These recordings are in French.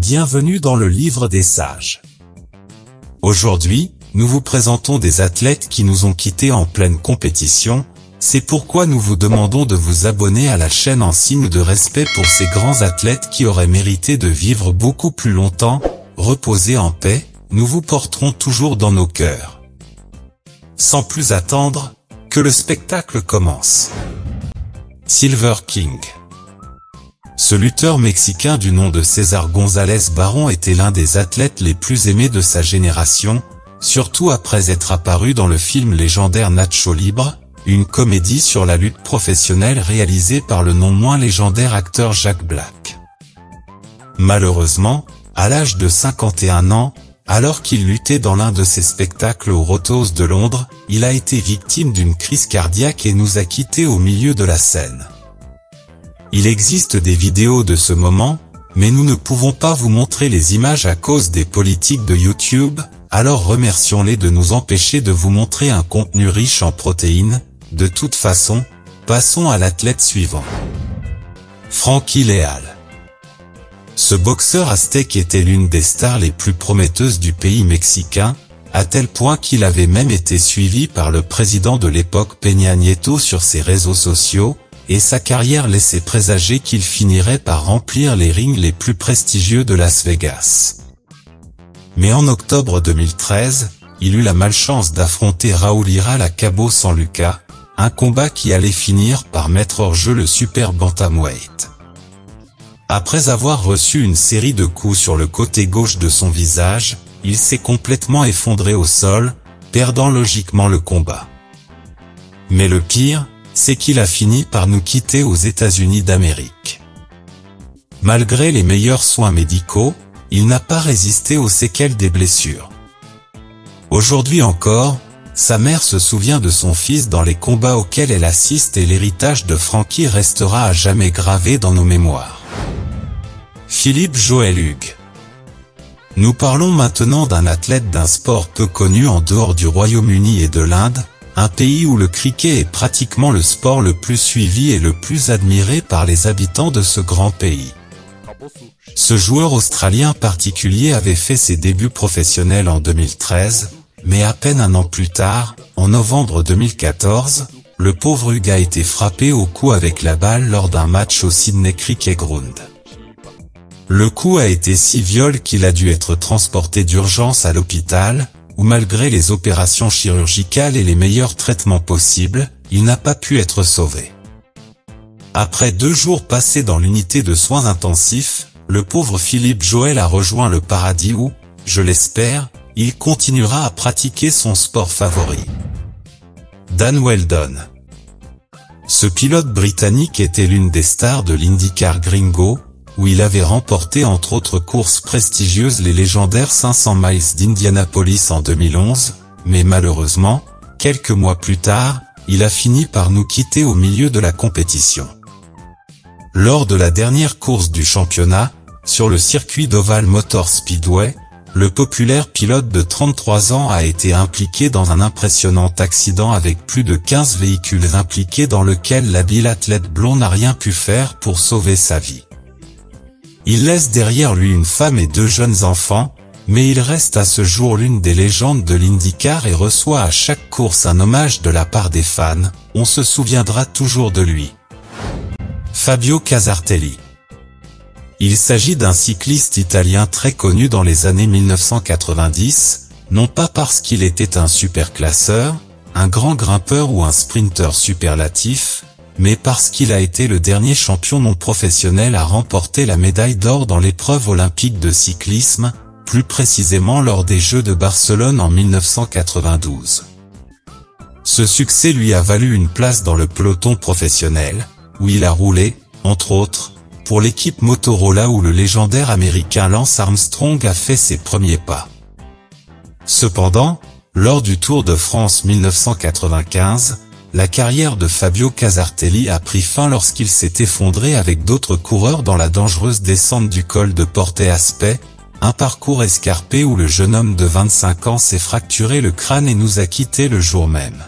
Bienvenue dans le livre des sages. Aujourd'hui, nous vous présentons des athlètes qui nous ont quittés en pleine compétition. C'est pourquoi nous vous demandons de vous abonner à la chaîne en signe de respect pour ces grands athlètes qui auraient mérité de vivre beaucoup plus longtemps. Reposez en paix, nous vous porterons toujours dans nos cœurs. Sans plus attendre, que le spectacle commence. Silver King. Ce lutteur mexicain du nom de César González Barón était l'un des athlètes les plus aimés de sa génération, surtout après être apparu dans le film légendaire Nacho Libre, une comédie sur la lutte professionnelle réalisée par le non moins légendaire acteur Jack Black. Malheureusement, à l'âge de 51 ans, alors qu'il luttait dans l'un de ses spectacles au Rotos de Londres, il a été victime d'une crise cardiaque et nous a quittés au milieu de la scène. Il existe des vidéos de ce moment, mais nous ne pouvons pas vous montrer les images à cause des politiques de YouTube, alors remercions-les de nous empêcher de vous montrer un contenu riche en protéines. De toute façon, passons à l'athlète suivant. Frankie Leal. Ce boxeur aztèque était l'une des stars les plus prometteuses du pays mexicain, à tel point qu'il avait même été suivi par le président de l'époque Peña Nieto sur ses réseaux sociaux, et sa carrière laissait présager qu'il finirait par remplir les rings les plus prestigieux de Las Vegas. Mais en octobre 2013, il eut la malchance d'affronter Raúl Hiral à Cabo San Lucas, un combat qui allait finir par mettre hors jeu le super bantamweight. Après avoir reçu une série de coups sur le côté gauche de son visage, il s'est complètement effondré au sol, perdant logiquement le combat. Mais le pire, c'est qu'il a fini par nous quitter aux États-Unis d'Amérique. Malgré les meilleurs soins médicaux, il n'a pas résisté aux séquelles des blessures. Aujourd'hui encore, sa mère se souvient de son fils dans les combats auxquels elle assiste et l'héritage de Frankie restera à jamais gravé dans nos mémoires. Philippe Joël Hughes. Nous parlons maintenant d'un athlète d'un sport peu connu en dehors du Royaume-Uni et de l'Inde, un pays où le cricket est pratiquement le sport le plus suivi et le plus admiré par les habitants de ce grand pays. Ce joueur australien particulier avait fait ses débuts professionnels en 2013, mais à peine un an plus tard, en novembre 2014, le pauvre Hughes a été frappé au cou avec la balle lors d'un match au Sydney Cricket Ground. Le coup a été si violent qu'il a dû être transporté d'urgence à l'hôpital, où malgré les opérations chirurgicales et les meilleurs traitements possibles, il n'a pas pu être sauvé. Après 2 jours passés dans l'unité de soins intensifs, le pauvre Philippe Joël a rejoint le paradis où, je l'espère, il continuera à pratiquer son sport favori. Dan Wheldon. Ce pilote britannique était l'une des stars de l'IndyCar Gringo, où il avait remporté entre autres courses prestigieuses les légendaires 500 miles d'Indianapolis en 2011, mais malheureusement, quelques mois plus tard, il a fini par nous quitter au milieu de la compétition. Lors de la dernière course du championnat, sur le circuit d'Oval Motor Speedway, le populaire pilote de 33 ans a été impliqué dans un impressionnant accident avec plus de 15 véhicules impliqués dans lequel l'habile athlète blond n'a rien pu faire pour sauver sa vie. Il laisse derrière lui une femme et 2 jeunes enfants, mais il reste à ce jour l'une des légendes de l'IndyCar et reçoit à chaque course un hommage de la part des fans. On se souviendra toujours de lui. Fabio Casartelli. Il s'agit d'un cycliste italien très connu dans les années 1990, non pas parce qu'il était un superclasseur, un grand grimpeur ou un sprinter superlatif, mais parce qu'il a été le dernier champion non professionnel à remporter la médaille d'or dans l'épreuve olympique de cyclisme, plus précisément lors des Jeux de Barcelone en 1992. Ce succès lui a valu une place dans le peloton professionnel, où il a roulé, entre autres, pour l'équipe Motorola où le légendaire américain Lance Armstrong a fait ses premiers pas. Cependant, lors du Tour de France 1995, la carrière de Fabio Casartelli a pris fin lorsqu'il s'est effondré avec d'autres coureurs dans la dangereuse descente du col de Porte Aspet, un parcours escarpé où le jeune homme de 25 ans s'est fracturé le crâne et nous a quittés le jour même.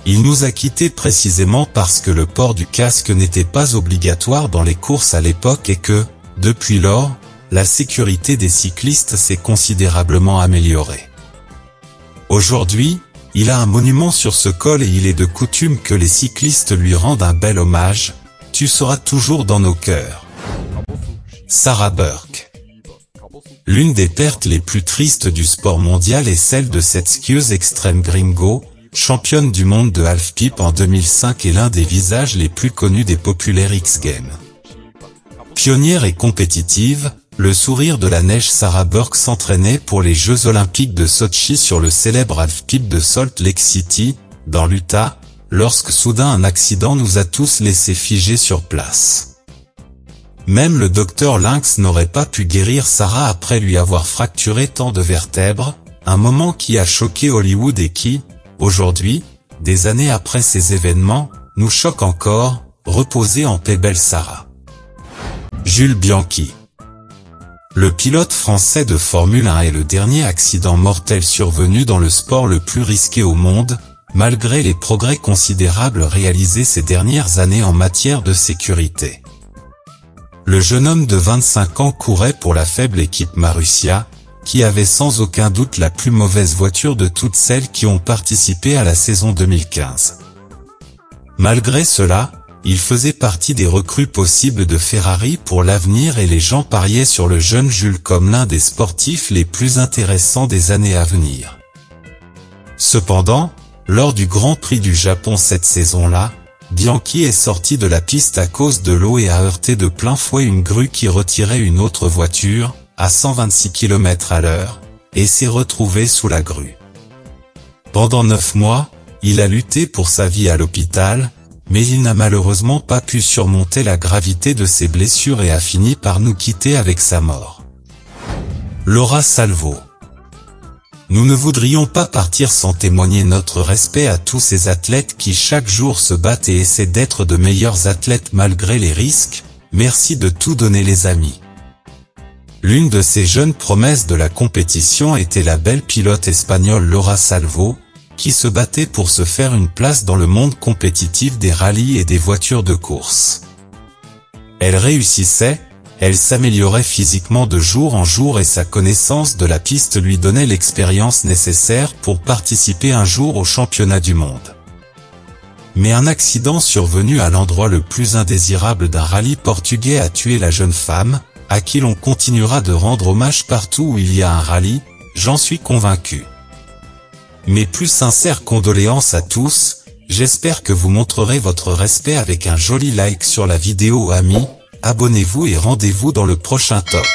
Il nous a quittés précisément parce que le port du casque n'était pas obligatoire dans les courses à l'époque et que, depuis lors, la sécurité des cyclistes s'est considérablement améliorée. Aujourd'hui, il a un monument sur ce col et il est de coutume que les cyclistes lui rendent un bel hommage. Tu seras toujours dans nos cœurs. Sarah Burke. L'une des pertes les plus tristes du sport mondial est celle de cette skieuse extrême gringo, championne du monde de halfpipe en 2005 et l'un des visages les plus connus des populaires X-Games. Pionnière et compétitive, le sourire de la neige Sarah Burke s'entraînait pour les Jeux Olympiques de Sotchi sur le célèbre halfpipe de Salt Lake City, dans l'Utah, lorsque soudain un accident nous a tous laissés figés sur place. Même le docteur Lynx n'aurait pas pu guérir Sarah après lui avoir fracturé tant de vertèbres, un moment qui a choqué Hollywood et qui, aujourd'hui, des années après ces événements, nous choque encore. Reposez en paix belle Sarah. Jules Bianchi. Le pilote français de Formule 1 est le dernier accident mortel survenu dans le sport le plus risqué au monde, malgré les progrès considérables réalisés ces dernières années en matière de sécurité. Le jeune homme de 25 ans courait pour la faible équipe Marussia, qui avait sans aucun doute la plus mauvaise voiture de toutes celles qui ont participé à la saison 2015. Malgré cela, il faisait partie des recrues possibles de Ferrari pour l'avenir et les gens pariaient sur le jeune Jules comme l'un des sportifs les plus intéressants des années à venir. Cependant, lors du Grand Prix du Japon cette saison-là, Bianchi est sorti de la piste à cause de l'eau et a heurté de plein fouet une grue qui retirait une autre voiture, à 126 km/h, et s'est retrouvé sous la grue. Pendant 9 mois, il a lutté pour sa vie à l'hôpital, mais il n'a malheureusement pas pu surmonter la gravité de ses blessures et a fini par nous quitter avec sa mort. Laura Salvo. Nous ne voudrions pas partir sans témoigner notre respect à tous ces athlètes qui chaque jour se battent et essaient d'être de meilleurs athlètes malgré les risques. Merci de tout donner les amis. L'une de ces jeunes promesses de la compétition était la belle pilote espagnole Laura Salvo, qui se battait pour se faire une place dans le monde compétitif des rallyes et des voitures de course. Elle réussissait, elle s'améliorait physiquement de jour en jour et sa connaissance de la piste lui donnait l'expérience nécessaire pour participer un jour au championnat du monde. Mais un accident survenu à l'endroit le plus indésirable d'un rallye portugais a tué la jeune femme, à qui l'on continuera de rendre hommage partout où il y a un rallye, j'en suis convaincu. Mes plus sincères condoléances à tous, j'espère que vous montrerez votre respect avec un joli like sur la vidéo amis, abonnez-vous et rendez-vous dans le prochain top.